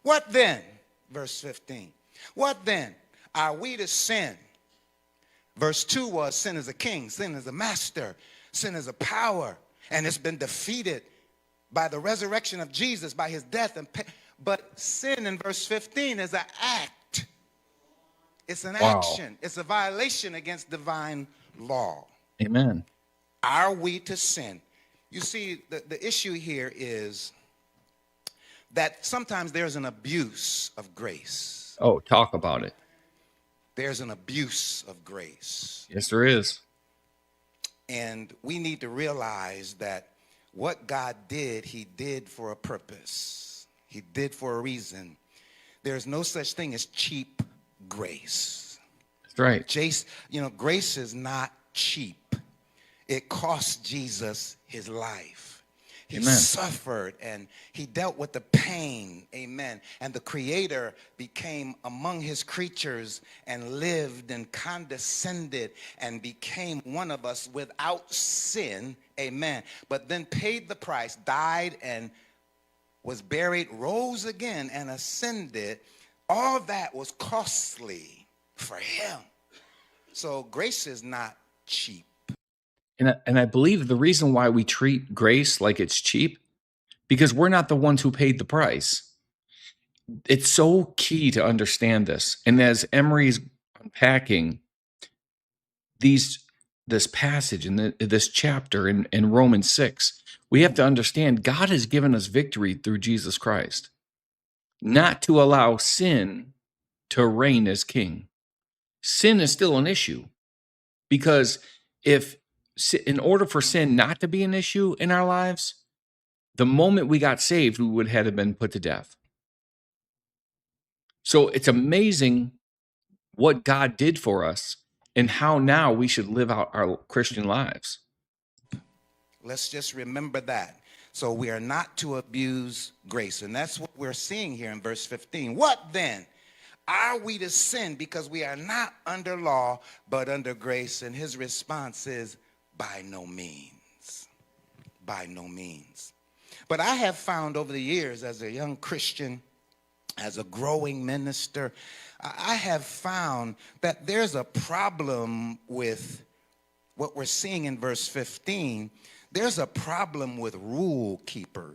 What then? Verse 15. What then? Are we to sin? Verse 2 was sin is a king, sin is a master, sin is a power, and it's been defeated by the resurrection of Jesus, by his death. But sin in verse 15 is an act. It's an action. It's a violation against divine law. Amen. Are we to sin? You see, the issue here is that sometimes there's an abuse of grace. Oh, talk about it. There's an abuse of grace. Yes, there is. And we need to realize that what God did, he did for a purpose. He did for a reason. There's no such thing as cheap grace. That's right. Grace is not cheap. It cost Jesus his life. He Amen. suffered and he dealt with the pain. Amen. And the Creator became among his creatures and lived and condescended and became one of us without sin. Amen. But then paid the price, died and was buried, rose again and ascended. All that was costly for him. So grace is not cheap. And I believe the reason why we treat grace like it's cheap, because we're not the ones who paid the price. It's so key to understand this. And as Emery's unpacking this passage and this chapter in Romans 6, we have to understand God has given us victory through Jesus Christ, not to allow sin to reign as king. Sin is still an issue, because in order for sin not to be an issue in our lives, the moment we got saved, we would have been put to death. So it's amazing what God did for us and how now we should live out our Christian lives. Let's just remember that. So we are not to abuse grace. And that's what we're seeing here in verse 15. What then? Are we to sin because we are not under law, but under grace? And his response is, by no means. By no means. But I have found over the years as a young Christian, as a growing minister, I have found that there's a problem with what we're seeing in verse 15. There's a problem with rule keepers.